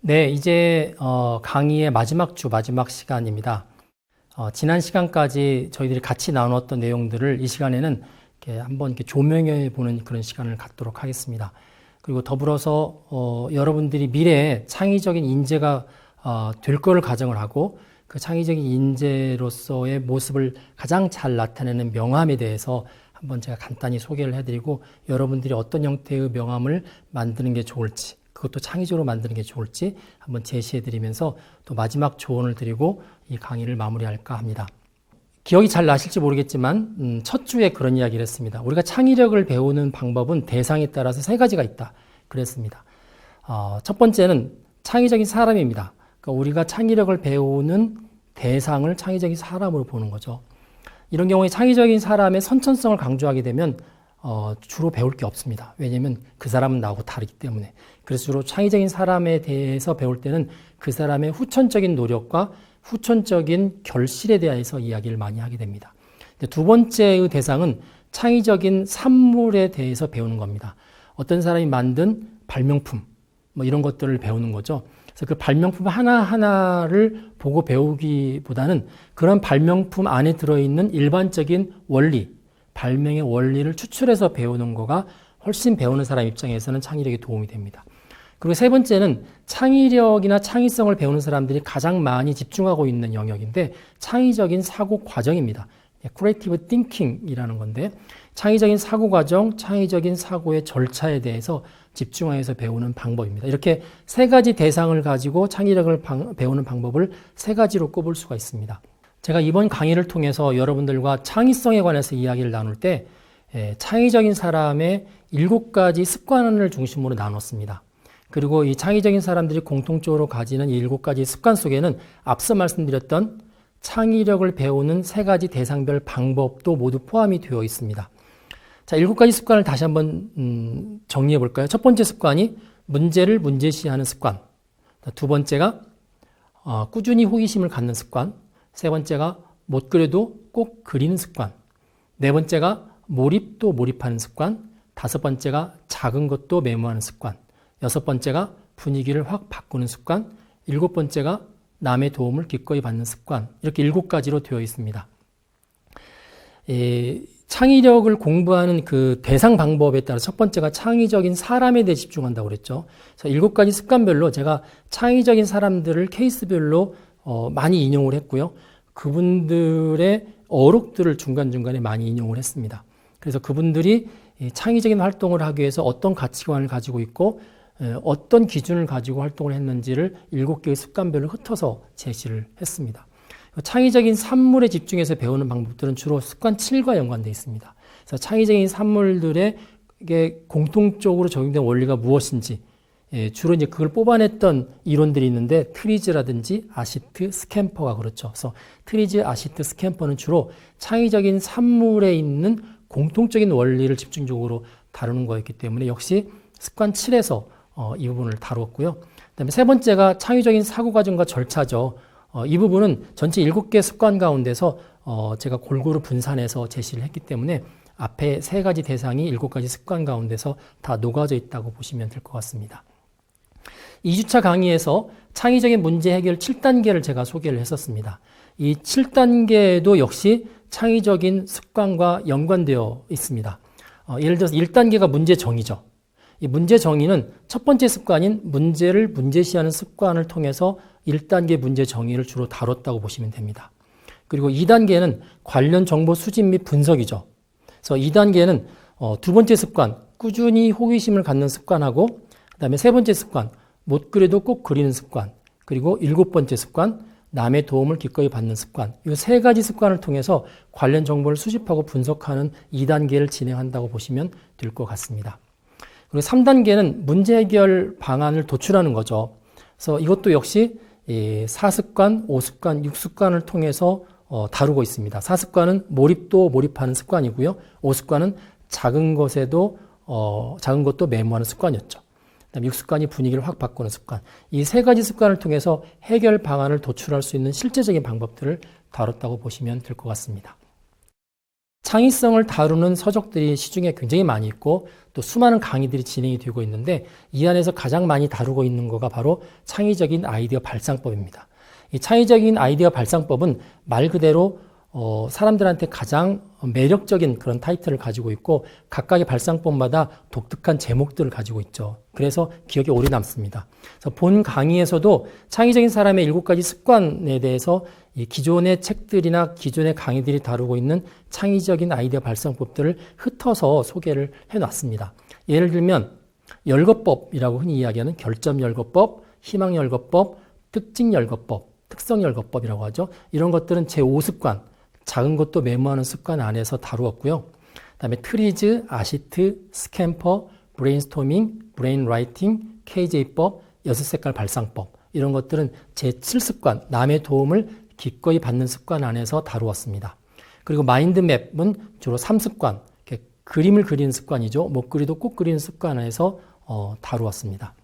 네, 이제 강의의 마지막 주 마지막 시간입니다. 지난 시간까지 저희들이 같이 나눴던 내용들을 이 시간에는 이렇게 한번 이렇게 조명해 보는 그런 시간을 갖도록 하겠습니다. 그리고 더불어서 여러분들이 미래에 창의적인 인재가 될 거를 가정을 하고 그 창의적인 인재로서의 모습을 가장 잘 나타내는 명함에 대해서 한번 제가 간단히 소개를 해드리고 여러분들이 어떤 형태의 명함을 만드는 게 좋을지 그것도 창의적으로 만드는 게 좋을지 한번 제시해드리면서 또 마지막 조언을 드리고 이 강의를 마무리할까 합니다. 기억이 잘 나실지 모르겠지만 첫 주에 그런 이야기를 했습니다. 우리가 창의력을 배우는 방법은 대상에 따라서 세 가지가 있다 그랬습니다. 첫 번째는 창의적인 사람입니다. 그러니까 우리가 창의력을 배우는 대상을 창의적인 사람으로 보는 거죠. 이런 경우에 창의적인 사람의 선천성을 강조하게 되면 주로 배울 게 없습니다. 왜냐하면 그 사람은 나하고 다르기 때문에. 그래서 주로 창의적인 사람에 대해서 배울 때는 그 사람의 후천적인 노력과 후천적인 결실에 대해서 이야기를 많이 하게 됩니다. 두 번째의 대상은 창의적인 산물에 대해서 배우는 겁니다. 어떤 사람이 만든 발명품, 이런 것들을 배우는 거죠. 그래서 그 발명품 하나하나를 보고 배우기보다는 그런 발명품 안에 들어있는 일반적인 원리, 발명의 원리를 추출해서 배우는 거가 훨씬 배우는 사람 입장에서는 창의력에 도움이 됩니다. 그리고 세 번째는 창의력이나 창의성을 배우는 사람들이 가장 많이 집중하고 있는 영역인데 창의적인 사고 과정입니다. Creative Thinking이라는 건데 창의적인 사고 과정, 창의적인 사고의 절차에 대해서 집중해서 배우는 방법입니다. 이렇게 세 가지 대상을 가지고 창의력을 배우는 방법을 세 가지로 꼽을 수가 있습니다. 제가 이번 강의를 통해서 여러분들과 창의성에 관해서 이야기를 나눌 때 창의적인 사람의 7가지 습관을 중심으로 나눴습니다. 그리고 이 창의적인 사람들이 공통적으로 가지는 이 7가지 습관 속에는 앞서 말씀드렸던 창의력을 배우는 3가지 대상별 방법도 모두 포함이 되어 있습니다. 자, 7가지 습관을 다시 한번 정리해 볼까요? 첫 번째 습관이 문제를 문제시하는 습관. 두 번째가 꾸준히 호기심을 갖는 습관. 세 번째가 못 그려도 꼭 그리는 습관. 네 번째가 몰입도 몰입하는 습관. 다섯 번째가 작은 것도 메모하는 습관. 여섯 번째가 분위기를 확 바꾸는 습관. 일곱 번째가 남의 도움을 기꺼이 받는 습관. 이렇게 7가지로 되어 있습니다. 창의력을 공부하는 그 대상 방법에 따라 첫 번째가 창의적인 사람에 대해 집중한다고 그랬죠. 그래서 7가지 습관별로 제가 창의적인 사람들을 케이스별로 많이 인용을 했고요. 그분들의 어록들을 중간중간에 많이 인용을 했습니다. 그래서 그분들이 창의적인 활동을 하기 위해서 어떤 가치관을 가지고 있고 어떤 기준을 가지고 활동을 했는지를 7개의 습관별로 흩어서 제시를 했습니다. 창의적인 산물에 집중해서 배우는 방법들은 주로 습관 7과 연관되어 있습니다. 그래서 창의적인 산물들에게 공통적으로 적용된 원리가 무엇인지 주로 이제 그걸 뽑아냈던 이론들이 있는데 트리즈라든지 아시트, 스캠퍼가 그렇죠. 그래서 트리즈, 아시트, 스캠퍼는 주로 창의적인 산물에 있는 공통적인 원리를 집중적으로 다루는 거였기 때문에 역시 습관 7에서 이 부분을 다루었고요. 그다음에 세 번째가 창의적인 사고 과정과 절차죠. 이 부분은 전체 7개 습관 가운데서 제가 골고루 분산해서 제시를 했기 때문에 앞에 3가지 대상이 7가지 습관 가운데서 다 녹아져 있다고 보시면 될 것 같습니다. 2주차 강의에서 창의적인 문제 해결 7단계를 제가 소개를 했었습니다. 이 7단계도 역시 창의적인 습관과 연관되어 있습니다. 예를 들어서 1단계가 문제 정의죠. 이 문제 정의는 첫 번째 습관인 문제를 문제시하는 습관을 통해서 1단계 문제 정의를 주로 다뤘다고 보시면 됩니다. 그리고 2단계는 관련 정보 수집 및 분석이죠. 그래서 2단계는 두 번째 습관, 꾸준히 호기심을 갖는 습관하고 그다음에 세 번째 습관, 못 그려도 꼭 그리는 습관, 그리고 7번째 습관, 남의 도움을 기꺼이 받는 습관. 이 3가지 습관을 통해서 관련 정보를 수집하고 분석하는 2단계를 진행한다고 보시면 될 것 같습니다. 그리고 3단계는 문제 해결 방안을 도출하는 거죠. 그래서 이것도 역시 4습관, 5습관, 6습관을 통해서 다루고 있습니다. 4습관은 몰입도 몰입하는 습관이고요. 5습관은 작은 것도 메모하는 습관이었죠. 그다음에 6습관이 분위기를 확 바꾸는 습관. 이 3가지 습관을 통해서 해결 방안을 도출할 수 있는 실제적인 방법들을 다뤘다고 보시면 될 것 같습니다. 창의성을 다루는 서적들이 시중에 굉장히 많이 있고 또 수많은 강의들이 진행이 되고 있는데 이 안에서 가장 많이 다루고 있는 거가 바로 창의적인 아이디어 발상법입니다. 이 창의적인 아이디어 발상법은 말 그대로 사람들한테 가장 매력적인 그런 타이틀을 가지고 있고 각각의 발상법마다 독특한 제목들을 가지고 있죠. 그래서 기억에 오래 남습니다. 그래서 본 강의에서도 창의적인 사람의 7가지 습관에 대해서 이 기존의 책들이나 기존의 강의들이 다루고 있는 창의적인 아이디어 발상법들을 흩어서 소개를 해놨습니다. 예를 들면 열거법이라고 흔히 이야기하는 결점열거법, 희망열거법, 특징열거법, 특성열거법이라고 하죠. 이런 것들은 제5습관, 작은 것도 메모하는 습관 안에서 다루었고요. 그다음에 트리즈, 아시트, 스캠퍼, 브레인스토밍, 브레인라이팅, KJ법, 6색깔 발상법 이런 것들은 제7습관, 남의 도움을 기꺼이 받는 습관 안에서 다루었습니다. 그리고 마인드맵은 주로 3습관, 그림을 그리는 습관이죠. 못 그리도 꼭 그리는 습관 안에서 다루었습니다.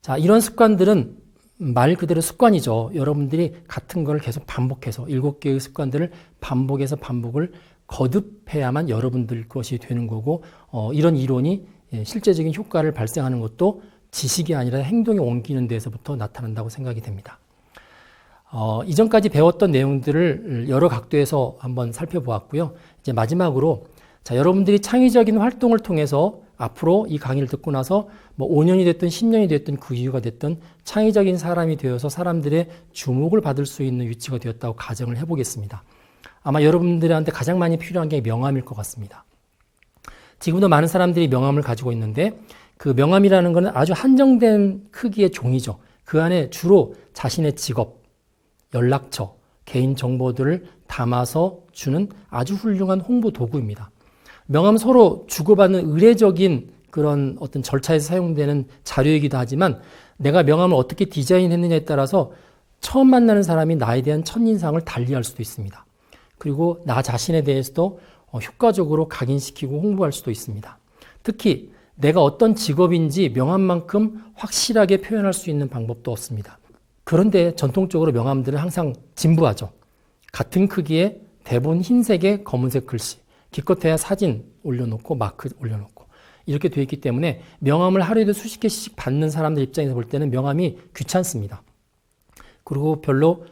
자, 이런 습관들은 말 그대로 습관이죠. 여러분들이 같은 걸 계속 반복해서 7개의 습관들을 반복해서 반복을 거듭해야만 여러분들 것이 되는 거고 이런 이론이 실제적인 효과를 발생하는 것도 지식이 아니라 행동에 옮기는 데서부터 나타난다고 생각이 됩니다. 이전까지 배웠던 내용들을 여러 각도에서 한번 살펴보았고요. 이제 마지막으로 자, 여러분들이 창의적인 활동을 통해서 앞으로 이 강의를 듣고 나서 뭐 5년이 됐든 10년이 됐든 그 이유가 됐든 창의적인 사람이 되어서 사람들의 주목을 받을 수 있는 위치가 되었다고 가정을 해보겠습니다. 아마 여러분들한테 가장 많이 필요한 게 명함일 것 같습니다. 지금도 많은 사람들이 명함을 가지고 있는데 그 명함이라는 것은 아주 한정된 크기의 종이죠. 그 안에 주로 자신의 직업, 연락처, 개인 정보들을 담아서 주는 아주 훌륭한 홍보 도구입니다. 명함은 서로 주고받는 의례적인 그런 어떤 절차에서 사용되는 자료이기도 하지만 내가 명함을 어떻게 디자인했느냐에 따라서 처음 만나는 사람이 나에 대한 첫인상을 달리할 수도 있습니다. 그리고 나 자신에 대해서도 효과적으로 각인시키고 홍보할 수도 있습니다. 특히 내가 어떤 직업인지 명함만큼 확실하게 표현할 수 있는 방법도 없습니다. 그런데 전통적으로 명함들은 항상 진부하죠. 같은 크기의 대부분 흰색의 검은색 글씨, 기껏해야 사진 올려놓고 마크 올려놓고 이렇게 되어 있기 때문에 명함을 하루에도 수십 개씩 받는 사람들 입장에서 볼 때는 명함이 귀찮습니다. 그리고 별로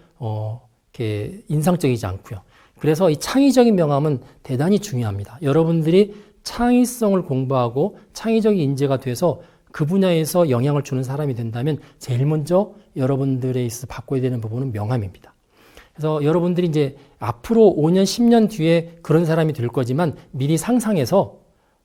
이렇게 인상적이지 않고요. 그래서 이 창의적인 명함은 대단히 중요합니다. 여러분들이 창의성을 공부하고 창의적인 인재가 돼서 그 분야에서 영향을 주는 사람이 된다면 제일 먼저 여러분들에 있어서 바꿔야 되는 부분은 명함입니다. 그래서 여러분들이 이제 앞으로 5년, 10년 뒤에 그런 사람이 될 거지만 미리 상상해서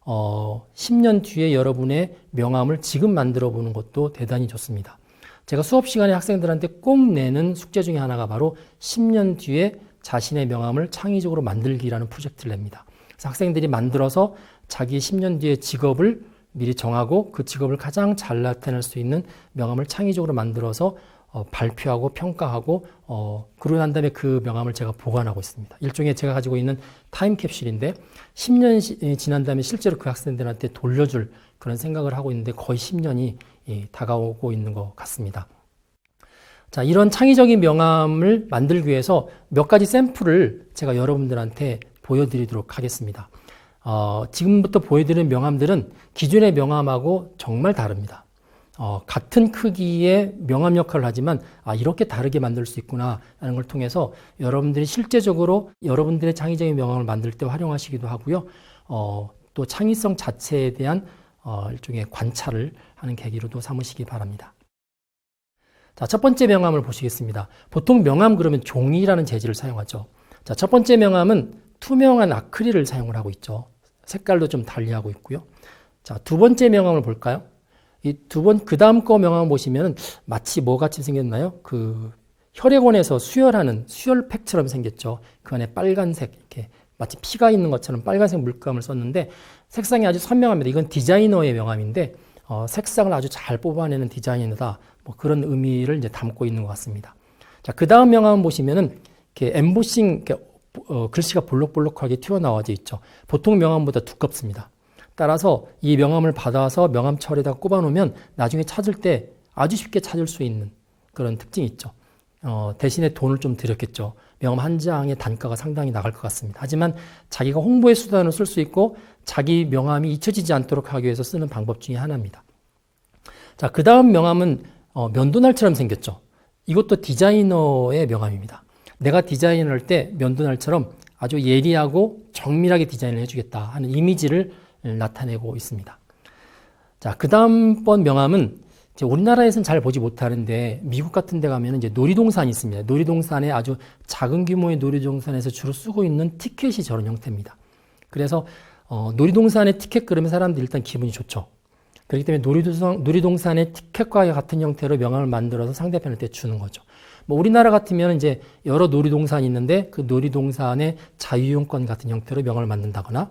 10년 뒤에 여러분의 명함을 지금 만들어 보는 것도 대단히 좋습니다. 제가 수업 시간에 학생들한테 꼭 내는 숙제 중에 하나가 바로 10년 뒤에 자신의 명함을 창의적으로 만들기라는 프로젝트를 냅니다. 그래서 학생들이 만들어서 자기 10년 뒤의 직업을 미리 정하고 그 직업을 가장 잘 나타낼 수 있는 명함을 창의적으로 만들어서 발표하고 평가하고 그러고 난 다음에 그 명함을 제가 보관하고 있습니다. 일종의 제가 가지고 있는 타임캡슐인데 10년이 지난 다음에 실제로 그 학생들한테 돌려줄 그런 생각을 하고 있는데 거의 10년이 다가오고 있는 것 같습니다. 자, 이런 창의적인 명함을 만들기 위해서 몇 가지 샘플을 제가 여러분들한테 보여드리도록 하겠습니다. 지금부터 보여드리는 명함들은 기존의 명함하고 정말 다릅니다. 같은 크기의 명함 역할을 하지만 이렇게 다르게 만들 수 있구나 라는 걸 통해서 여러분들이 실제적으로 여러분들의 창의적인 명함을 만들 때 활용하시기도 하고요. 또 창의성 자체에 대한 일종의 관찰을 하는 계기로도 삼으시기 바랍니다. 자, 첫 번째 명함을 보시겠습니다. 보통 명함 그러면 종이라는 재질을 사용하죠. 자, 첫 번째 명함은 투명한 아크릴을 사용을 하고 있죠. 색깔도 좀 달리하고 있고요. 자, 두 번째 명함을 볼까요? 그 다음 거 명함 보시면 마치 뭐 같이 생겼나요? 그 혈액원에서 수혈하는 수혈팩처럼 생겼죠. 그 안에 빨간색, 이렇게 마치 피가 있는 것처럼 빨간색 물감을 썼는데 색상이 아주 선명합니다. 이건 디자이너의 명함인데 색상을 아주 잘 뽑아내는 디자이너다. 뭐 그런 의미를 이제 담고 있는 것 같습니다. 자, 그 다음 명함 보시면은 이렇게 엠보싱, 글씨가 볼록볼록하게 튀어나와져 있죠. 보통 명함보다 두껍습니다. 따라서 이 명함을 받아서 명함철에다가 꼽아놓으면 나중에 찾을 때 아주 쉽게 찾을 수 있는 그런 특징이 있죠. 대신에 돈을 좀 들였겠죠. 명함 한 장의 단가가 상당히 나갈 것 같습니다. 하지만 자기가 홍보의 수단으로 쓸 수 있고 자기 명함이 잊혀지지 않도록 하기 위해서 쓰는 방법 중에 하나입니다. 자, 그 다음 명함은 면도날처럼 생겼죠. 이것도 디자이너의 명함입니다. 내가 디자인을 할 때 면도날처럼 아주 예리하고 정밀하게 디자인을 해주겠다 하는 이미지를 나타내고 있습니다. 자, 그 다음번 명함은 우리나라에서는 잘 보지 못하는데 미국 같은 데 가면 이제 놀이동산이 있습니다. 놀이동산에 아주 작은 규모의 놀이동산에서 주로 쓰고 있는 티켓이 저런 형태입니다. 그래서 놀이동산에 티켓 그러면 사람들이 일단 기분이 좋죠. 그렇기 때문에 놀이동산의 티켓과 같은 형태로 명함을 만들어서 상대편한테 주는 거죠. 뭐 우리나라 같으면 이제 여러 놀이동산이 있는데 그 놀이동산의 자유이용권 같은 형태로 명함을 만든다거나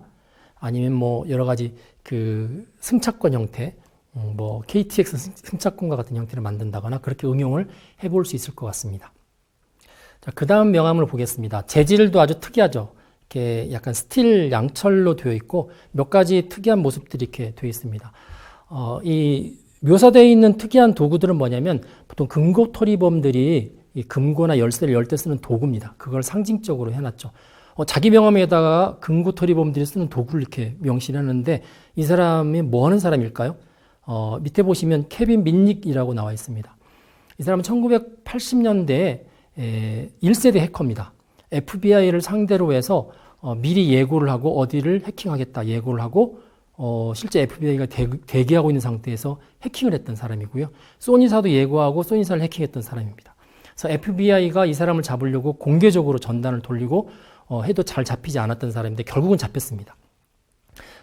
아니면 뭐 여러 가지 그 승차권 형태, 뭐 KTX 승차권과 같은 형태를 만든다거나 그렇게 응용을 해볼 수 있을 것 같습니다. 자, 그 다음 명함을 보겠습니다. 재질도 아주 특이하죠. 이렇게 약간 스틸 양철로 되어 있고 몇 가지 특이한 모습들이 이렇게 되어 있습니다. 이 묘사되어 있는 특이한 도구들은 뭐냐면 보통 금고토리범들이 이 금고나 열쇠를 열 때 쓰는 도구입니다. 그걸 상징적으로 해놨죠. 자기 명함에다가 금고토리범들이 쓰는 도구를 이렇게 명시하는데 이 사람이 뭐 하는 사람일까요? 밑에 보시면 케빈 민닉이라고 나와 있습니다. 이 사람은 1980년대에 1세대 해커입니다. FBI를 상대로 해서 미리 예고를 하고 어디를 해킹하겠다 예고를 하고 실제 FBI가 대기하고 있는 상태에서 해킹을 했던 사람이고요. 소니사도 예고하고 소니사를 해킹했던 사람입니다. 그래서 FBI가 이 사람을 잡으려고 공개적으로 전단을 돌리고 해도 잘 잡히지 않았던 사람인데 결국은 잡혔습니다.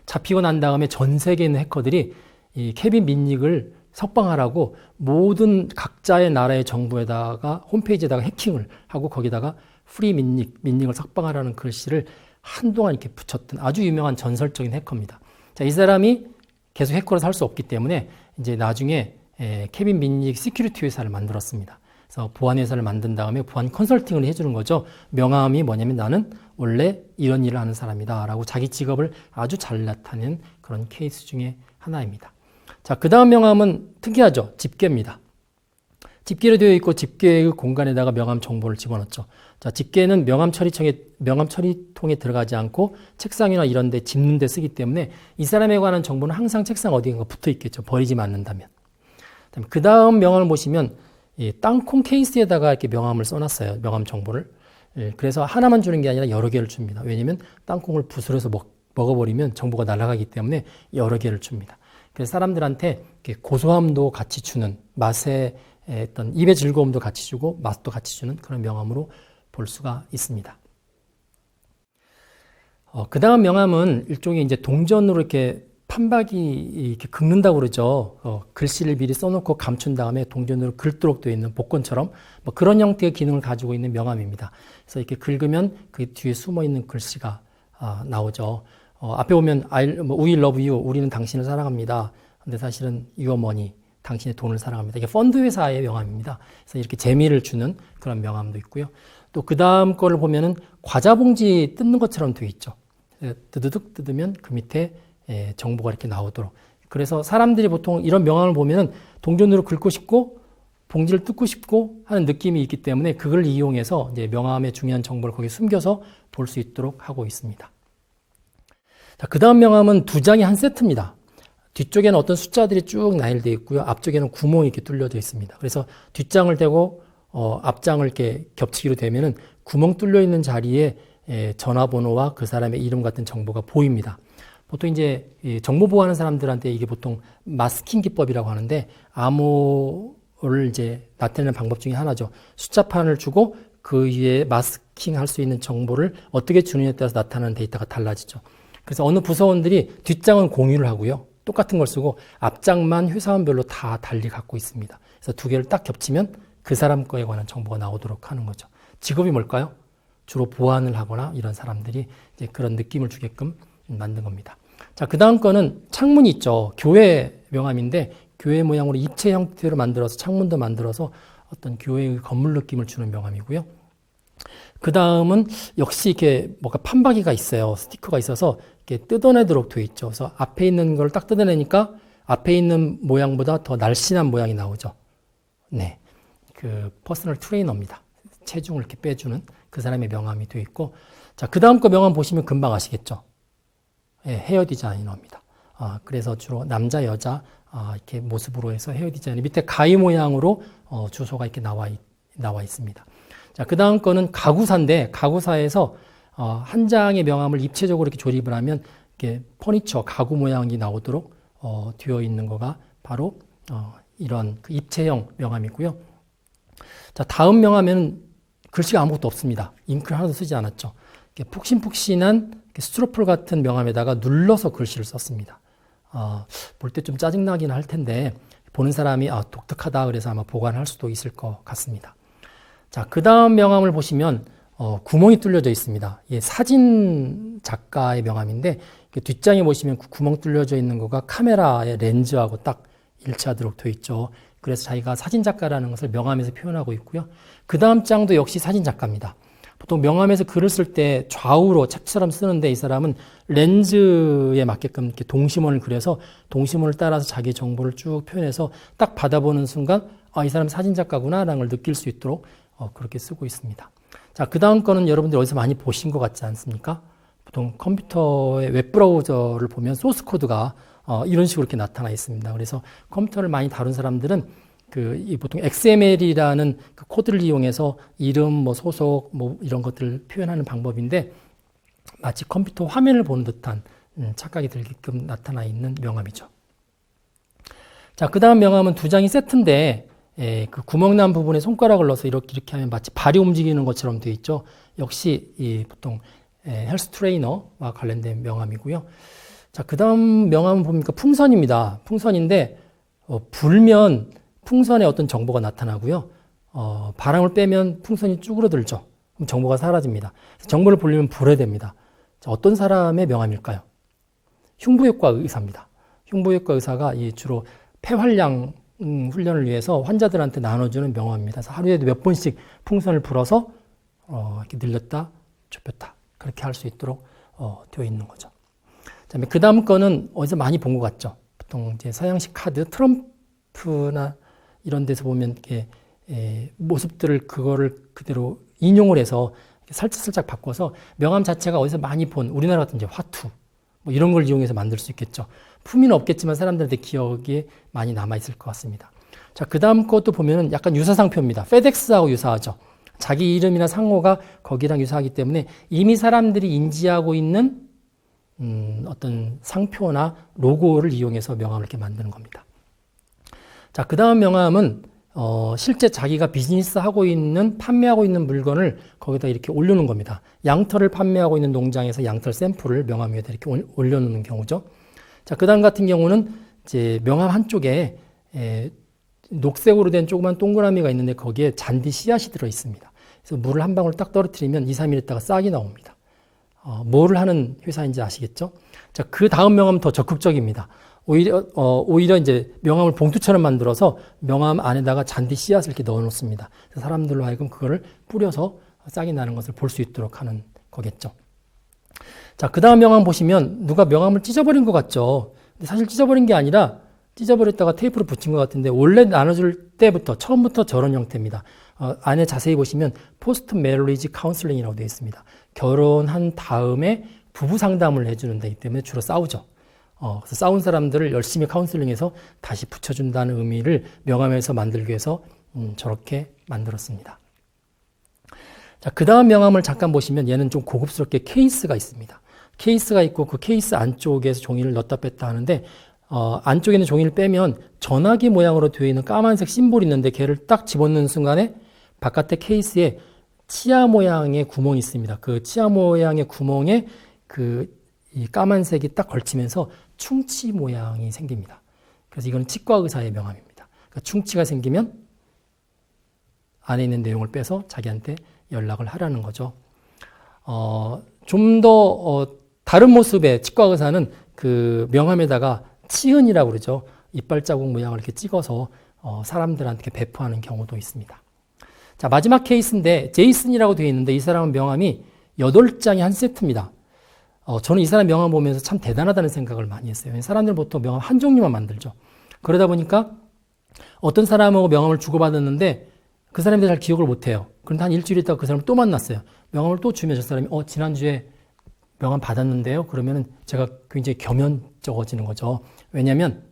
잡히고 난 다음에 전 세계에 있는 해커들이 이 케빈 민닉을 석방하라고 모든 각자의 나라의 정부에다가 홈페이지에다가 해킹을 하고 거기다가 프리 민닉을 석방하라는 글씨를 한동안 이렇게 붙였던 아주 유명한 전설적인 해커입니다. 자, 이 사람이 계속 해커로서 할 수 없기 때문에 이제 나중에 케빈 민닉 시큐리티 회사를 만들었습니다. 그래서 보안 회사를 만든 다음에 보안 컨설팅을 해주는 거죠. 명함이 뭐냐면 나는 원래 이런 일을 하는 사람이다 라고 자기 직업을 아주 잘 나타낸 그런 케이스 중에 하나입니다. 자, 그 다음 명함은 특이하죠. 집게입니다. 집게로 되어 있고 집게의 공간에다가 명함 정보를 집어넣죠. 자, 집게는 명함 처리통에 들어가지 않고 책상이나 이런 데 집는 데 쓰기 때문에 이 사람에 관한 정보는 항상 책상 어디인가 붙어 있겠죠. 버리지 않는다면. 그 다음 명함을 보시면 이 땅콩 케이스에다가 이렇게 명함을 써놨어요. 명함 정보를. 그래서 하나만 주는 게 아니라 여러 개를 줍니다. 왜냐면 땅콩을 부스러서 먹어버리면 정보가 날아가기 때문에 여러 개를 줍니다. 그래서 사람들한테 고소함도 같이 주는 맛의 어떤 입의 즐거움도 같이 주고 맛도 같이 주는 그런 명함으로 볼 수가 있습니다. 그 다음 명함은 일종의 이제 동전으로 이렇게 판박이 이렇게 긁는다고 그러죠. 글씨를 미리 써놓고 감춘 다음에 동전으로 긁도록 되어 있는 복권처럼 뭐 그런 형태의 기능을 가지고 있는 명함입니다. 그래서 이렇게 긁으면 그 뒤에 숨어 있는 글씨가 나오죠. 앞에 보면 We love you, 우리는 당신을 사랑합니다. 근데 사실은 your money, 당신의 돈을 사랑합니다. 이게 펀드 회사의 명함입니다. 그래서 이렇게 재미를 주는 그런 명함도 있고요. 또 그 다음 거를 보면은 과자 봉지 뜯는 것처럼 되어 있죠. 뜨드득 뜯으면 그 밑에 정보가 이렇게 나오도록. 그래서 사람들이 보통 이런 명함을 보면은 동전으로 긁고 싶고 봉지를 뜯고 싶고 하는 느낌이 있기 때문에 그걸 이용해서 이제 명함의 중요한 정보를 거기에 숨겨서 볼 수 있도록 하고 있습니다. 자, 그 다음 명함은 두 장이 한 세트입니다. 뒤쪽에는 어떤 숫자들이 쭉 나열되어 있고요. 앞쪽에는 구멍이 이렇게 뚫려져 있습니다. 그래서 뒷장을 대고 앞장을 이렇게 겹치기로 되면은 구멍 뚫려 있는 자리에 전화번호와 그 사람의 이름 같은 정보가 보입니다. 보통 이제 정보 보호하는 사람들한테 이게 보통 마스킹 기법이라고 하는데 암호를 이제 나타내는 방법 중에 하나죠. 숫자판을 주고 그 위에 마스킹할 수 있는 정보를 어떻게 주느냐에 따라서 나타나는 데이터가 달라지죠. 그래서 어느 부서원들이 뒷장은 공유를 하고요. 똑같은 걸 쓰고 앞장만 회사원별로 다 달리 갖고 있습니다. 그래서 두 개를 딱 겹치면 그 사람 거에 관한 정보가 나오도록 하는 거죠. 직업이 뭘까요? 주로 보안을 하거나 이런 사람들이 이제 그런 느낌을 주게끔 만든 겁니다. 자, 그 다음 거는 창문이 있죠. 교회 명함인데 교회 모양으로 입체 형태로 만들어서 창문도 만들어서 어떤 교회의 건물 느낌을 주는 명함이고요. 그 다음은 역시 이렇게 뭔가 판박이가 있어요. 스티커가 있어서 이렇게 뜯어내도록 되어 있죠. 그래서 앞에 있는 걸 딱 뜯어내니까 앞에 있는 모양보다 더 날씬한 모양이 나오죠. 네. 그 퍼스널 트레이너입니다. 체중을 이렇게 빼주는 그 사람의 명함이 되어 있고, 자, 그 다음 거 명함 보시면 금방 아시겠죠? 예, 헤어 디자이너입니다. 그래서 주로 남자, 여자, 이렇게 모습으로 해서 헤어 디자이너. 밑에 가위 모양으로, 주소가 이렇게 나와 있습니다. 자, 그 다음 거는 가구사인데, 가구사에서, 한 장의 명함을 입체적으로 이렇게 조립을 하면, 이렇게 퍼니처, 가구 모양이 나오도록, 되어 있는 거가 바로, 이런 그 입체형 명함이고요. 자, 다음 명함에는 글씨가 아무것도 없습니다. 잉크를 하나도 쓰지 않았죠. 푹신푹신한 스티로폴 같은 명함에다가 눌러서 글씨를 썼습니다. 볼 때 좀 짜증나긴 할 텐데 보는 사람이 독특하다 그래서 아마 보관할 수도 있을 것 같습니다. 자, 그 다음 명함을 보시면 구멍이 뚫려져 있습니다. 예, 사진 작가의 명함인데 뒷장에 보시면 구멍 뚫려져 있는 거가 카메라의 렌즈하고 딱 일치하도록 되어 있죠. 그래서 자기가 사진 작가라는 것을 명함에서 표현하고 있고요. 그 다음 장도 역시 사진 작가입니다. 보통 명함에서 글을 쓸 때 좌우로 책처럼 쓰는데 이 사람은 렌즈에 맞게끔 이렇게 동심원을 그려서 동심원을 따라서 자기 정보를 쭉 표현해서 딱 받아보는 순간 이 사람 사진 작가구나라는 걸 느낄 수 있도록 그렇게 쓰고 있습니다. 자, 그 다음 거는 여러분들 어디서 많이 보신 것 같지 않습니까? 보통 컴퓨터의 웹브라우저를 보면 소스 코드가 이런 식으로 이렇게 나타나 있습니다. 그래서 컴퓨터를 많이 다룬 사람들은 보통 XML이라는 그 코드를 이용해서 이름, 소속, 이런 것들을 표현하는 방법인데 마치 컴퓨터 화면을 보는 듯한 착각이 들게끔 나타나 있는 명함이죠. 자, 그 다음 명함은 두 장이 세트인데 그 구멍난 부분에 손가락을 넣어서 이렇게 하면 마치 발이 움직이는 것처럼 되어 있죠. 역시 보통 헬스 트레이너와 관련된 명함이고요. 자, 그 다음 명함은 보니까 풍선입니다. 풍선인데 불면 풍선에 어떤 정보가 나타나고요. 바람을 빼면 풍선이 쭈그러들죠. 그럼 정보가 사라집니다. 정보를 보려면 불어야 됩니다. 자, 어떤 사람의 명함일까요? 흉부외과 의사입니다. 흉부외과 의사가 주로 폐활량 훈련을 위해서 환자들한테 나눠주는 명함입니다. 그래서 하루에도 몇 번씩 풍선을 불어서 이렇게 늘렸다 좁혔다 그렇게 할 수 있도록 되어 있는 거죠. 그 다음 거는 어디서 많이 본 것 같죠. 보통 이제 서양식 카드, 트럼프나 이런 데서 보면 이렇게 모습들을 그거를 그대로 인용을 해서 살짝 바꿔서 명함 자체가 어디서 많이 본 우리나라 같은 이제 화투 이런 걸 이용해서 만들 수 있겠죠. 품위는 없겠지만 사람들한테 기억에 많이 남아 있을 것 같습니다. 자, 그 다음 것도 보면은 약간 유사상표입니다. 페덱스하고 유사하죠. 자기 이름이나 상호가 거기랑 유사하기 때문에 이미 사람들이 인지하고 있는 어떤 상표나 로고를 이용해서 명함을 이렇게 만드는 겁니다. 자, 그 다음 명함은 실제 자기가 비즈니스 하고 있는 판매하고 있는 물건을 거기다 이렇게 올려놓은 겁니다. 양털을 판매하고 있는 농장에서 양털 샘플을 명함 위에다 이렇게 올려놓는 경우죠. 자, 그 다음 같은 경우는 이제 명함 한쪽에 녹색으로 된 조그만 동그라미가 있는데 거기에 잔디 씨앗이 들어 있습니다. 그래서 물을 한 방울 딱 떨어뜨리면 2, 3일 있다가 싹이 나옵니다. 뭐를 하는 회사인지 아시겠죠? 자, 그 다음 명함은 더 적극적입니다. 오히려 이제 명함을 봉투처럼 만들어서 명함 안에다가 잔디 씨앗을 이렇게 넣어 놓습니다. 사람들로 하여금 그거를 뿌려서 싹이 나는 것을 볼 수 있도록 하는 거겠죠. 자, 그 다음 명함 보시면 누가 명함을 찢어버린 것 같죠? 근데 사실 찢어버린 게 아니라 찢어버렸다가 테이프로 붙인 것 같은데 원래 나눠줄 때부터 처음부터 저런 형태입니다. 안에 자세히 보시면 포스트 매리지 카운슬링이라고 되어 있습니다. 결혼한 다음에 부부 상담을 해주는 데이기 때문에 주로 싸우죠. 그래서 싸운 사람들을 열심히 카운슬링해서 다시 붙여준다는 의미를 명함에서 만들기 위해서 저렇게 만들었습니다. 자, 그 다음 명함을 잠깐 보시면 얘는 좀 고급스럽게 케이스가 있습니다. 케이스가 있고 그 케이스 안쪽에서 종이를 넣었다 뺐다 하는데 안쪽에 있는 종이를 빼면 전화기 모양으로 되어 있는 까만색 심볼이 있는데 걔를 딱 집어넣는 순간에 바깥에 케이스에 치아 모양의 구멍이 있습니다. 그 치아 모양의 구멍에 이 까만색이 딱 걸치면서 충치 모양이 생깁니다. 그래서 이건 치과 의사의 명함입니다. 그러니까 충치가 생기면 안에 있는 내용을 빼서 자기한테 연락을 하라는 거죠. 좀 더 다른 모습의 치과 의사는 그 명함에다가 치은이라고 그러죠. 이빨 자국 모양을 이렇게 찍어서 사람들한테 배포하는 경우도 있습니다. 자, 마지막 케이스인데 제이슨이라고 되어 있는데 이 사람은 명함이 8장이 한 세트입니다. 저는 이 사람 명함 보면서 참 대단하다는 생각을 많이 했어요. 사람들은 보통 명함 한 종류만 만들죠. 그러다 보니까 어떤 사람하고 명함을 주고받았는데 그 사람이 잘 기억을 못해요. 그런데 한 일주일 있다가 그 사람을 또 만났어요. 명함을 또 주면 저 사람이 지난주에 명함 받았는데요. 그러면은 제가 굉장히 겸연쩍어지는 거죠. 왜냐하면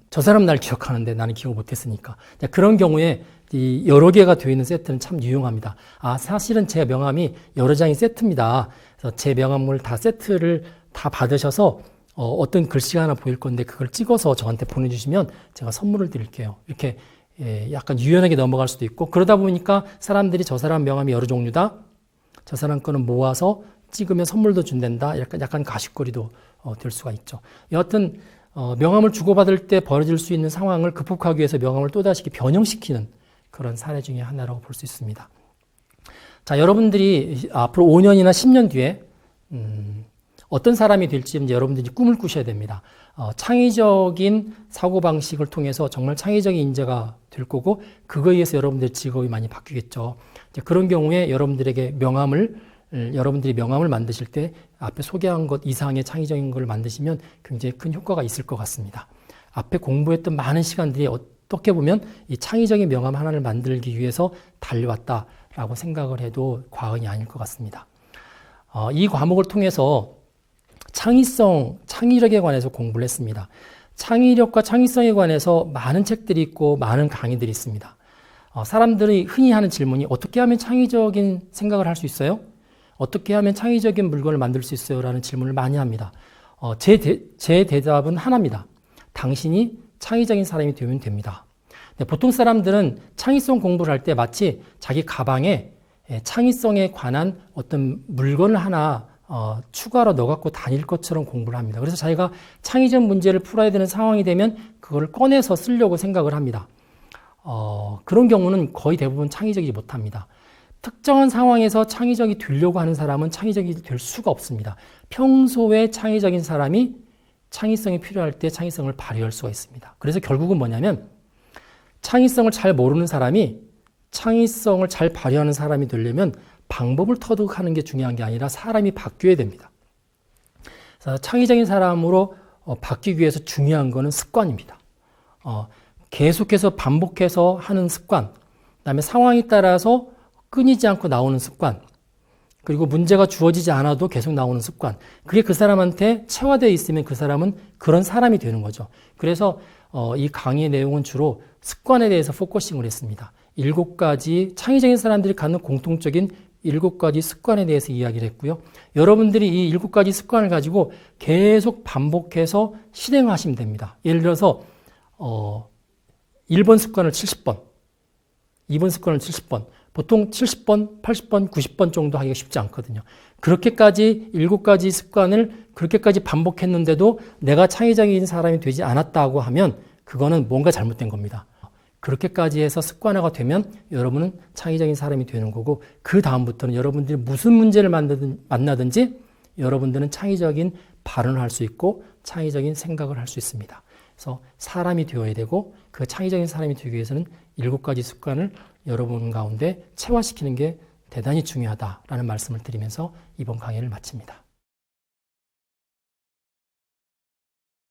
저 사람 날 기억하는데 나는 기억을 못했으니까. 그런 경우에 이 여러 개가 되어 있는 세트는 참 유용합니다. 사실은 제 명함이 여러 장이 세트입니다. 그래서 제 명함을 다 세트를 다 받으셔서 어떤 글씨가 하나 보일 건데 그걸 찍어서 저한테 보내주시면 제가 선물을 드릴게요. 이렇게 약간 유연하게 넘어갈 수도 있고, 그러다 보니까 사람들이 저 사람 명함이 여러 종류다, 저 사람 거는 모아서 찍으면 선물도 준댄다, 약간 가십거리도 될 수가 있죠. 여하튼 명함을 주고받을 때 벌어질 수 있는 상황을 극복하기 위해서 명함을 또다시 변형시키는 그런 사례 중에 하나라고 볼 수 있습니다. 자, 여러분들이 앞으로 5년이나 10년 뒤에 어떤 사람이 될지 이제 여러분들이 꿈을 꾸셔야 됩니다. 창의적인 사고방식을 통해서 정말 창의적인 인재가 될 거고, 그거에 의해서 여러분들의 직업이 많이 바뀌겠죠. 이제 그런 경우에 여러분들이 명함을 만드실 때 앞에 소개한 것 이상의 창의적인 걸 만드시면 굉장히 큰 효과가 있을 것 같습니다. 앞에 공부했던 많은 시간들이 어떻게 보면 이 창의적인 명함 하나를 만들기 위해서 달려왔다라고 생각을 해도 과언이 아닐 것 같습니다. 이 과목을 통해서 창의력에 관해서 공부를 했습니다. 창의력과 창의성에 관해서 많은 책들이 있고 많은 강의들이 있습니다. 사람들이 흔히 하는 질문이 어떻게 하면 창의적인 생각을 할 수 있어요? 어떻게 하면 창의적인 물건을 만들 수 있어요? 라는 질문을 많이 합니다. 제 대답은 하나입니다. 당신이 창의적인 사람이 되면 됩니다. 보통 사람들은 창의성 공부를 할 때 마치 자기 가방에 창의성에 관한 어떤 물건을 하나 추가로 넣어갖고 다닐 것처럼 공부를 합니다. 그래서 자기가 창의적 문제를 풀어야 되는 상황이 되면 그걸 꺼내서 쓰려고 생각을 합니다. 그런 경우는 거의 대부분 창의적이지 못합니다. 특정한 상황에서 창의적이 되려고 하는 사람은 창의적이 될 수가 없습니다. 평소에 창의적인 사람이 창의성이 필요할 때 창의성을 발휘할 수가 있습니다. 그래서 결국은 뭐냐면 창의성을 잘 모르는 사람이 창의성을 잘 발휘하는 사람이 되려면 방법을 터득하는 게 중요한 게 아니라 사람이 바뀌어야 됩니다. 그래서 창의적인 사람으로 바뀌기 위해서 중요한 거는 습관입니다. 계속해서 반복해서 하는 습관, 그다음에 상황에 따라서 끊이지 않고 나오는 습관, 그리고 문제가 주어지지 않아도 계속 나오는 습관, 그게 그 사람한테 체화되어 있으면 그 사람은 그런 사람이 되는 거죠. 그래서 이 강의의 내용은 주로 습관에 대해서 포커싱을 했습니다. 7가지 창의적인 사람들이 갖는 공통적인 7가지 습관에 대해서 이야기를 했고요. 여러분들이 이 7가지 습관을 가지고 계속 반복해서 실행하시면 됩니다. 예를 들어서 1번 습관을 70번, 2번 습관을 70번, 보통 70번, 80번, 90번 정도 하기가 쉽지 않거든요. 그렇게까지 7가지 습관을 그렇게까지 반복했는데도 내가 창의적인 사람이 되지 않았다고 하면 그거는 뭔가 잘못된 겁니다. 그렇게까지 해서 습관화가 되면 여러분은 창의적인 사람이 되는 거고, 그 다음부터는 여러분들이 무슨 문제를 만나든지 여러분들은 창의적인 발언을 할 수 있고 창의적인 생각을 할 수 있습니다. 그래서 사람이 되어야 되고, 그 창의적인 사람이 되기 위해서는 7가지 습관을 여러분 가운데 체화시키는 게 대단히 중요하다라는 말씀을 드리면서 이번 강의를 마칩니다.